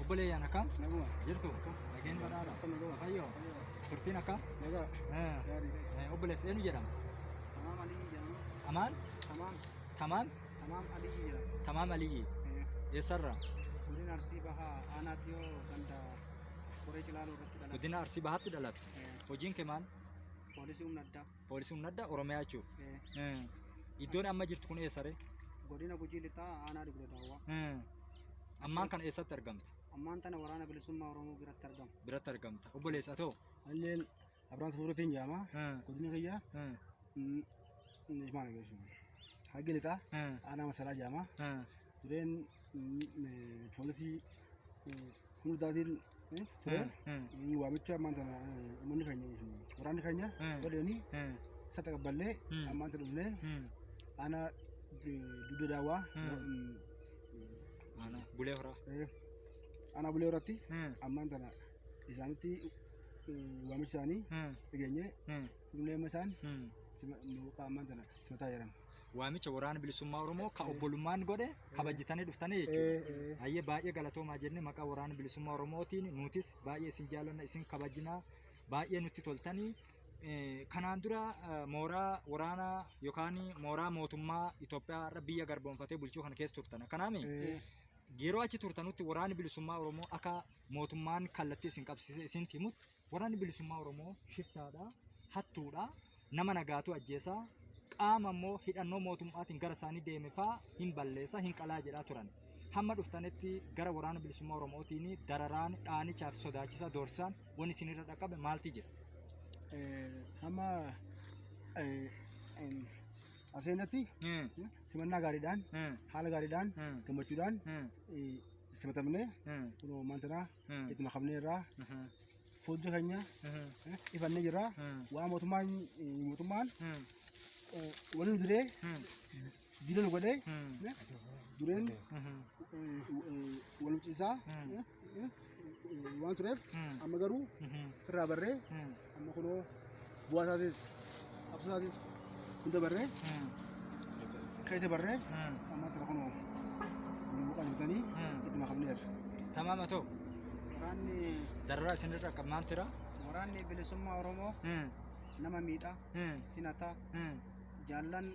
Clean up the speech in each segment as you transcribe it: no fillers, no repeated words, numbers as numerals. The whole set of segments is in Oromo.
obboleeyyan akkam Naguma. jirtu nageen badhaadha fayyoo turtiin akkam Nagaa. Gaarii. obboleessa eenyu jedhama Tamaam Alii jedhama. amaan Tamaam. tamaan Tamaam Alii jedhama. tamaam aliyyi eessarraa Godina Arsii Bahaa Aanaatti yoo ganda Qoree Cilaaluu irratti dhalate. guddina arsii bahaatti dhalatte hojiin kee maal Poolisii humna addaa. poolisii humna addaa oromiyaa jechuudha iddoon amma jirtu kun eessare Godina Gujii Lixaa Aanaa Dugda Daawwaa. ammaan kana eessatti argamta Ammaan tana waraana bilisummaa Oromoo biratti argama. biratti argamta obboleessa ta'u Halleen Abiraan Safuurotiin jedhama. Godina kiyyaa. Maal geessu? Haggi Lixaa Aanaa Masalaa jedhama. Dureen poolisii hundaatiin ture. Waamicha ammaan tana uummanni keenya waraanni keenya godhanii isa taqabballee ammaan tana dhufnee aanaa Dugda Daawwaa bulee horaa aanaa bulee horatti ammaan tana isaanitti waamicha isaanii dhageenyee dhufnee isaan ammaan tana simataa jiran. waamicha waraana bilisummaa oromoo ka obbolummaan godhe kabajitanii dhuftanii jechuudha. Ayyee baay'ee galatoomaa jenne maqaa waraana bilisummaa oromootiin nutis baay'ee isin jaallanna isin kabajinaa baay'ee nutti toltanii kanaan dura mooraa waraanaa yookaan mooraa mootummaa Itoophiyaa biyya garboonfatee bulchuu kana keessa turtan. Kanaami yeroo achi turtanutti waraanni bilisummaa oromoo akka mootummaan kallattii isin qabsiise isin himutti waraanni bilisummaa oromoo shiftaadha hattuudha nama nagaatu ajjeesaa qaama immoo hidhannoo mootummaatiin gara isaanii deeme fa'aa hin balleessa hin qalaa jedhaa turan. Hamma dhuftanitti gara waraana bilisummaa oromootiin dararaan dhaanichaaf sodaachisa doorsaan wanni isinirra dhaqqabe maalti jira? Hamma aseenatti simannaa gaariidhaan haala gaariidhaan gammachuudhaan simatamnee kunoo maantanaa itti makamnee irraa fuuldura keenya ifannee jirra. Waa mootummaan waliin duree diina nu godhee dureen wal muciisaa waan tureef amma garuu irraa barree amma kunoo bu'aa isaatis absuu isaatis hunda barree keessa barree amma tira kunoo nu qalbitanii itti makamneerra. Tamaama ta'u Waraanni dararaa isinirra qabmaan tira waraanni bilisummaa Oromoo nama miidhaa hinataa jaallan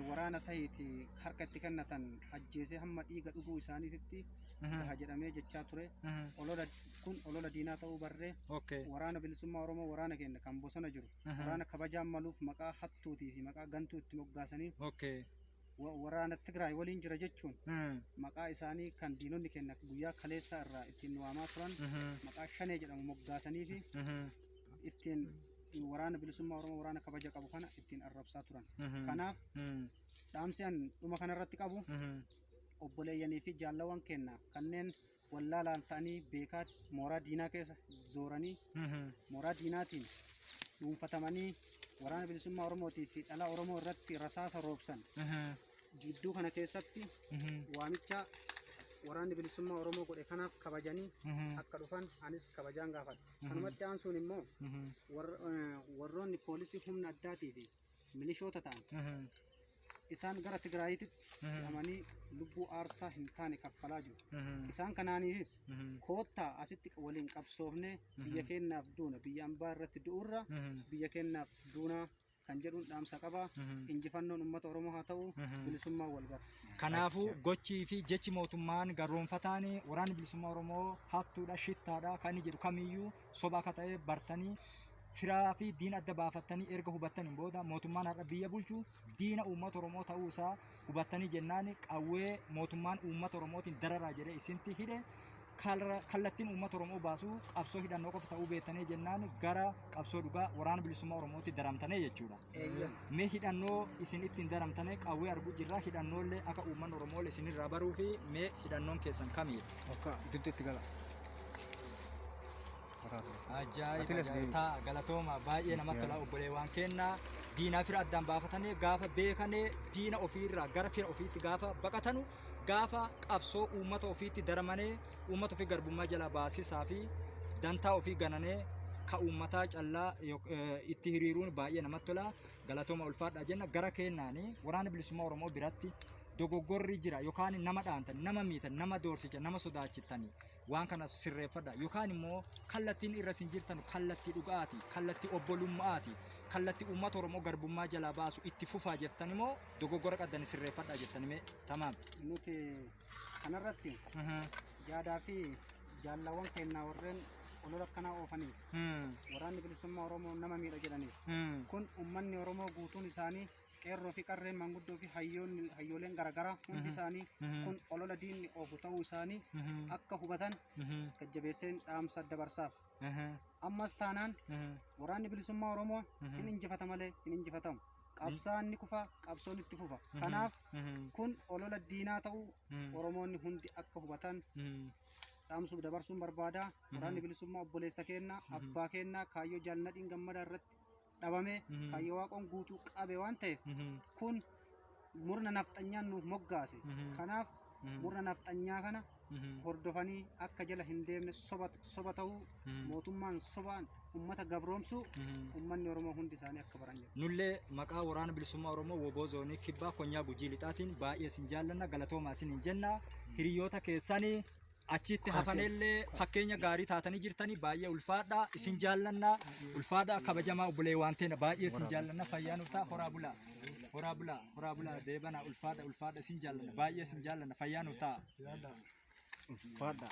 waraana ta'iiti harka itti kennatan ajjeesee hamma dhiiga dhuguu isaaniitti jedhamee jechaa ture. Kun olola diinaa ta'uu barree waraana bilisummaa Oromoo waraana keenya kan bosona jiru waraana kabajaan maluuf maqaa hattuutii fi maqaa gantuu itti moggaasanii waraana Tigraay waliin jira jechuun maqaa isaanii kan diinonni keenya guyyaa kaleessaa irraa ittiin waamaa turan maqaa shanee jedhamu moggaasanii fi ittiin waraana bilisummaa Oromoo waraana kabaja qabu kana ittiin arrabsaa turan. Kanaaf dhaamsi an dhuma kanarratti qabu obboleeyyanii fi jaallawwan keenya kanneen wallaalaan ta'anii beekaa mooraa diinaa keessa zooranii mooraa diinaatiin dhuunfatamanii waraana bilisummaa Oromootii fi dhalaa Oromoo irratti rasaasa roobsan gidduu kana keessatti waamicha waraanni bilisummaa Oromoo godhe kanaaf kabajanii akka dhufan anis kabajaan gaafadha. Kanumatti aansuun immoo warroonni poolisii humna addaatii fi milishoota ta'an isaan gara Tigraayitti hidhamanii lubbuu aarsaa hin taane kaffalaa jiru. Isaan kanaaniifis koottaa asitti waliin qabsoofnee biyya keenyaaf duuna biyya ambaa irratti du'urra biyya keenyaaf duunaa kan jedhuun dhaamsa qaba. Injifannoon uummata Oromoo haa ta'u bilisummaa wal gara. Kanaafuu gochii fi jechi mootummaan garroonfataan waraanni bilisummaa Oromoo hattuudha shittaadha kan jedhu kamiyyuu soba akka ta'e bartanii firaa fi diina adda baafattanii erga hubattaniin booda mootummaan har'a biyya bulchu diina uummata Oromoo ta'uu isaa hubattanii jennaan qawwee mootummaan uummata Oromootiin dararaa jedhee isinti hidhe kallattiin uummata Oromoo baasuu qabsoo hidhannoo qofa ta'uu beektanii jennaan gara qabsoo dhugaa waraana bilisummaa Oromootti daramtanii jechuudha. Mee hidhannoo isin ittiin daramtanii qawwee arguu jirra hidhannoollee akka uummanni Oromoo isinirraa baruu fi mee hidhannoon keessan kamidha? Akka itti gala. Ajaa'iba galatooma baay'ee namatti tola obboleewwan keenya diinaa fira addaan baafatanii gaafa beekanii diina ofiirraa gara fira ofiitti gaafa baqatanu gaafa qabsoo uummata ofiitti daramanii uummata ofii garbummaa jala baasisaa fi dantaa ofii gananee ka uummataa callaa itti hiriiruun baay'ee namatti tola galatooma ulfaadha jenna gara keenyaanii waraana bilisummaa Oromoo biratti dogoggorri jira yookaan nama dhaantan nama miitan nama doorsichan nama sodaachitanii waan kana sirreeffadha yookaan immoo kallattiin irra isin jirtan kallattii dhugaati kallattii obbolummaati kallattii uummata Oromoo garbummaa jalaa baasu itti fufaa jettan immoo dogoggora qaddani sirreeffadha jettan mee tamaam nuti kanarratti yaadaa fi jaallawwan kennaa warreen olola akkanaa oofanii waraanni bilisummaa Oromoo nama miidha jedhanii kun uummanni Oromoo guutuun isaanii qeerroo fi qarreen manguddoo fi hayyooleen garaagaraa hundi isaanii kun olola diinni oofu ta'uu isaanii akka hubatan gajjabeesseen dhaamsa dabarsaaf ammas taanaan waraanni bilisummaa Oromoo hin injifata malee hin injifatamu qabsaan ni kufa qabsoon itti fufa kanaaf kun olola diinaa ta'uu Oromoonni hundi akka hubatan dhaamsuuf dabarsuun barbaada waraanni bilisummaa obboleessa keenna abbaa keenna kaayyoo jaalladhiin gammadaa irratti dhabame kaayyoo waaqoon guutuu qabe waan ta'eef kun murna nafxanyaan nuuf moggaase kanaaf murna nafxanyaa kana hordofanii akka jala hin deemne soba ta'uu mootummaan sobaan ummata gabroomsu ummanni Oromoo hundi isaanii akka baran jedhu. Nullee maqaa waraana bilisummaa Oromoo woboo zoonii kibbaa konyaa gujii lixaatiin baay'ee isin jaallanna galatoomaa isin hin jenna hiriyoota keessanii achitti hafanellee fakkeenya gaarii taatanii jirtanii baay'ee ulfaadha isin jaallanna ulfaadha kabajamaa obbolee waan ta'e baay'ee isin jaallanna fayyaa nuuf ta'a horaa bulaa deebana ulfaadha isin jaallanna baay'ee isin jaallanna fayyaa nuuf ta'a ulfaadha